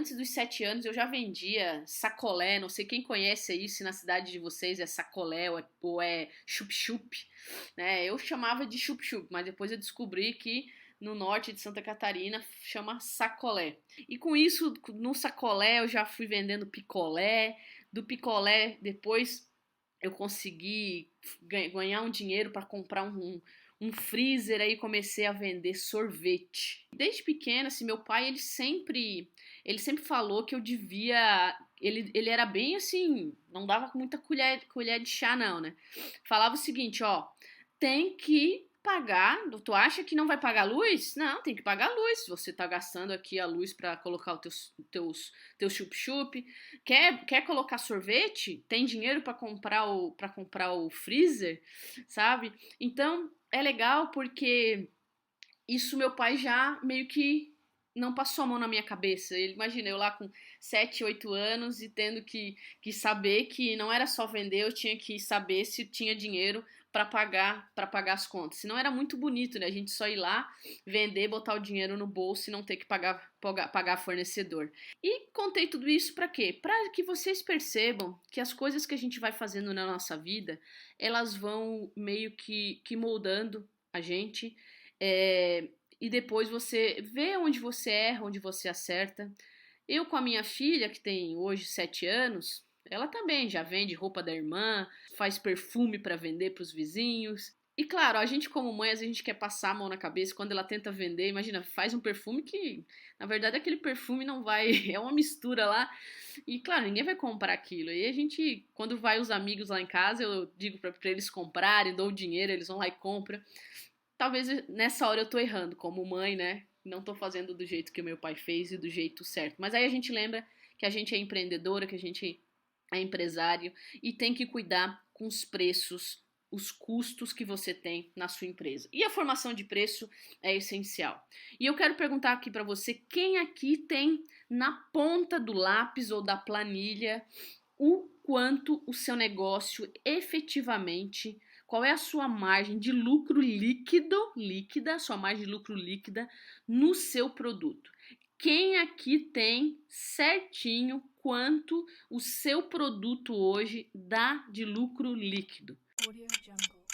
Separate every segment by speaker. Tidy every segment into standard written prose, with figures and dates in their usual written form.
Speaker 1: antes dos 7 anos eu já vendia sacolé, não sei quem conhece aí, se na cidade de vocês é sacolé ou é chup-chup, né? Eu chamava de chup-chup, mas depois eu descobri que no norte de Santa Catarina chama sacolé. E com isso, no sacolé eu já fui vendendo picolé, do picolé depois eu consegui ganhar um dinheiro para comprar um freezer, aí comecei a vender sorvete. Desde pequena, assim, meu pai, ele sempre falou que eu devia, ele era bem assim, não dava com muita colher de chá não, né? Falava o seguinte, ó, tem que pagar, tu acha que não vai pagar luz? Não, tem que pagar luz, se você tá gastando aqui a luz para colocar os teus chup-chup, quer colocar sorvete? Tem dinheiro para comprar o freezer, sabe? Então, é legal porque isso meu pai já meio que não passou a mão na minha cabeça. Ele, imagina, eu lá com 7, 8 anos e tendo que saber que não era só vender, eu tinha que saber se tinha dinheiro para pagar as contas. Senão era muito bonito, né? A gente só ir lá, vender, botar o dinheiro no bolso e não ter que pagar fornecedor. E contei tudo isso para quê? Para que vocês percebam que as coisas que a gente vai fazendo na nossa vida, elas vão meio que moldando a gente. E depois você vê onde você erra, onde você acerta. Eu com a minha filha, que tem hoje 7 anos, ela também já vende roupa da irmã, faz perfume para vender para os vizinhos. E claro, a gente como mãe, a gente quer passar a mão na cabeça quando ela tenta vender. Imagina, faz um perfume que, na verdade, aquele perfume não vai, é uma mistura lá. E claro, ninguém vai comprar aquilo. E a gente, quando vai os amigos lá em casa, eu digo para eles comprarem, dou o dinheiro, eles vão lá e compram. Talvez nessa hora eu tô errando como mãe, né? Não tô fazendo do jeito que o meu pai fez e do jeito certo. Mas aí a gente lembra que a gente é empreendedora, que a gente é empresário e tem que cuidar com os preços, os custos que você tem na sua empresa. E a formação de preço é essencial. E eu quero perguntar aqui para você, quem aqui tem na ponta do lápis ou da planilha o quanto o seu negócio efetivamente, qual é a sua margem de lucro líquida, sua margem de lucro líquida no seu produto. Quem aqui tem certinho quanto o seu produto hoje dá de lucro líquido? Audio Jungle.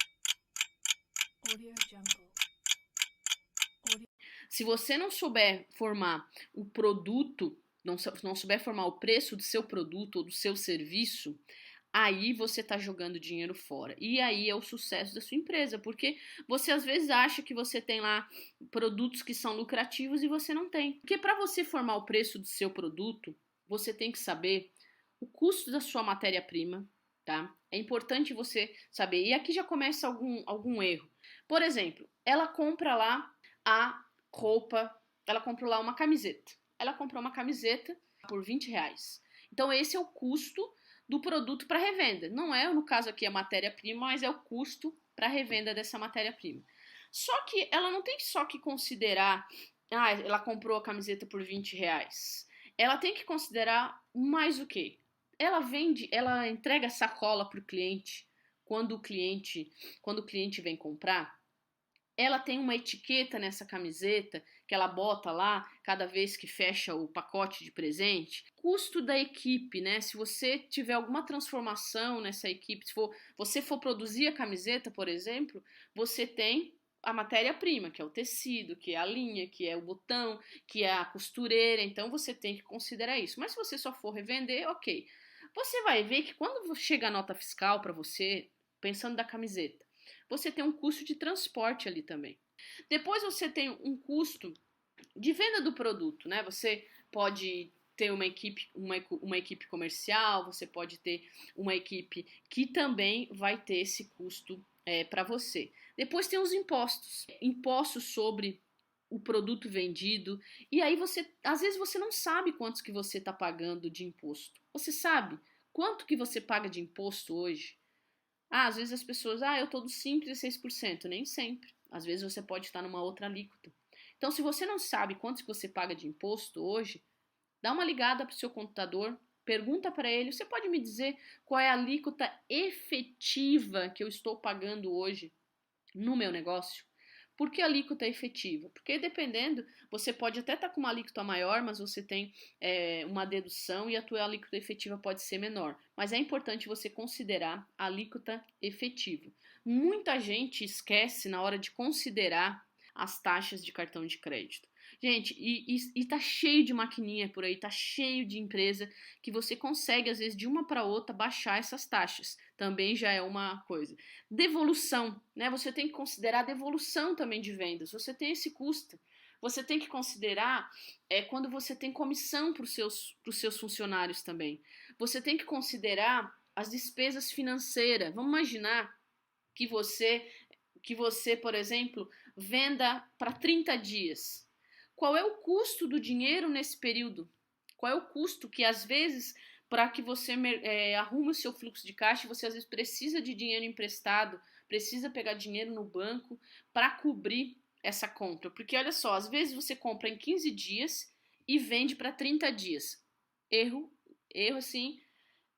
Speaker 1: Audio Jungle. Se você não souber formar o produto, não souber formar o preço do seu produto ou do seu serviço, aí você está jogando dinheiro fora. E aí é o sucesso da sua empresa, porque você às vezes acha que você tem lá produtos que são lucrativos e você não tem. Porque para você formar o preço do seu produto, você tem que saber o custo da sua matéria-prima, tá? É importante você saber. E aqui já começa algum erro. Por exemplo, ela compra lá a roupa, ela comprou lá uma camiseta. Ela comprou uma camiseta por R$ 20. Então esse é o custo do produto para revenda. Não é, no caso aqui, a matéria-prima, mas é o custo para revenda dessa matéria-prima. Só que ela não tem só que considerar, ela comprou a camiseta por R$ 20. Ela tem que considerar mais o quê? Ela entrega sacola para o cliente quando o cliente vem comprar. Ela tem uma etiqueta nessa camiseta que ela bota lá cada vez que fecha o pacote de presente. Custo da equipe, né? Se você tiver alguma transformação nessa equipe, se você for produzir a camiseta, por exemplo, você tem a matéria-prima, que é o tecido, que é a linha, que é o botão, que é a costureira. Então você tem que considerar isso. Mas se você só for revender, ok. Você vai ver que quando chega a nota fiscal para você, pensando da camiseta, você tem um custo de transporte ali também. Depois você tem um custo de venda do produto, né? Você pode ter uma equipe comercial, você pode ter uma equipe que também vai ter esse custo para você. Depois tem os impostos sobre o produto vendido, e aí às vezes você não sabe quantos que você está pagando de imposto. Você sabe quanto que você paga de imposto hoje? Às vezes as pessoas, eu tô do simples e 6%. Nem sempre. Às vezes você pode estar numa outra alíquota. Então, se você não sabe quanto que você paga de imposto hoje, dá uma ligada pro seu contador, pergunta para ele, você pode me dizer qual é a alíquota efetiva que eu estou pagando hoje no meu negócio? Por que alíquota efetiva? Porque dependendo, você pode até estar com uma alíquota maior, mas você tem uma dedução e a tua alíquota efetiva pode ser menor. Mas é importante você considerar a alíquota efetiva. Muita gente esquece na hora de considerar as taxas de cartão de crédito. Gente, e tá cheio de maquininha por aí, tá cheio de empresa que você consegue, às vezes, de uma para outra, baixar essas taxas. Também já é uma coisa. Devolução, né? Você tem que considerar a devolução também de vendas. Você tem esse custo. Você tem que considerar quando você tem comissão para os seus funcionários também. Você tem que considerar as despesas financeiras. Vamos imaginar que você, por exemplo, venda para 30 dias. Qual é o custo do dinheiro nesse período? Qual é o custo que, às vezes, para que você arrume o seu fluxo de caixa, você às vezes precisa de dinheiro emprestado, precisa pegar dinheiro no banco para cobrir essa compra? Porque, olha só, às vezes você compra em 15 dias e vende para 30 dias. Erro assim,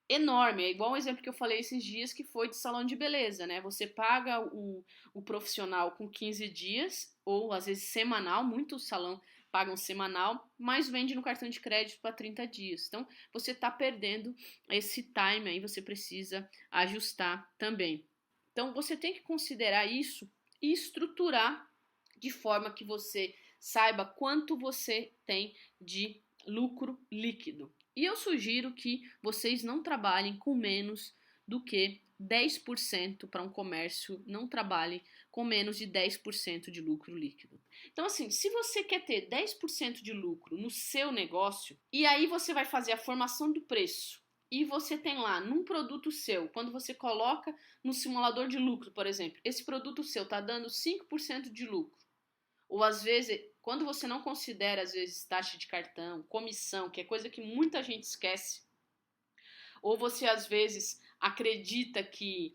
Speaker 1: enorme. É igual o exemplo que eu falei esses dias, que foi de salão de beleza, né? Você paga o profissional com 15 dias, ou às vezes semanal, muitos salão pagam semanal, mas vende no cartão de crédito para 30 dias. Então, você está perdendo esse time aí, você precisa ajustar também. Então, você tem que considerar isso e estruturar de forma que você saiba quanto você tem de lucro líquido. E eu sugiro que vocês não trabalhem com menos do que 10% para um comércio, não trabalhe com menos de 10% de lucro líquido. Então, assim, se você quer ter 10% de lucro no seu negócio, e aí você vai fazer a formação do preço, e você tem lá, num produto seu, quando você coloca no simulador de lucro, por exemplo, esse produto seu está dando 5% de lucro, ou às vezes, quando você não considera, às vezes, taxa de cartão, comissão, que é coisa que muita gente esquece, ou você, às vezes, acredita que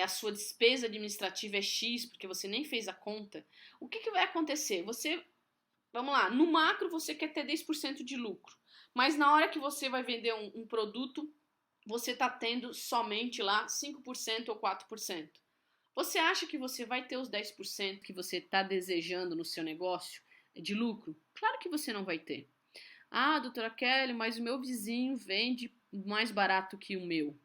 Speaker 1: a sua despesa administrativa é X, porque você nem fez a conta, o que vai acontecer? Vamos lá, no macro você quer ter 10% de lucro, mas na hora que você vai vender um produto, você está tendo somente lá 5% ou 4%. Você acha que você vai ter os 10% que você está desejando no seu negócio de lucro? Claro que você não vai ter. Ah, doutora Kelly, mas o meu vizinho vende mais barato que o meu.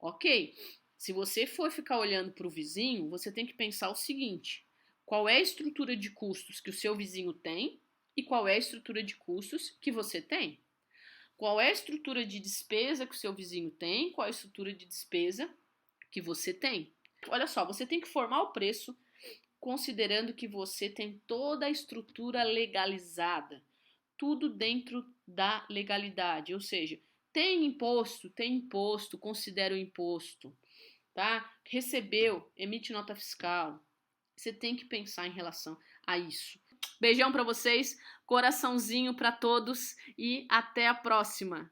Speaker 1: Ok, se você for ficar olhando para o vizinho, você tem que pensar o seguinte: qual é a estrutura de custos que o seu vizinho tem e qual é a estrutura de custos que você tem? Qual é a estrutura de despesa que o seu vizinho tem? Qual é a estrutura de despesa que você tem? Olha só, você tem que formar o preço considerando que você tem toda a estrutura legalizada, tudo dentro da legalidade, ou seja, tem imposto, considera o imposto, tá? Recebeu, emite nota fiscal. Você tem que pensar em relação a isso. Beijão para vocês, coraçãozinho para todos e até a próxima.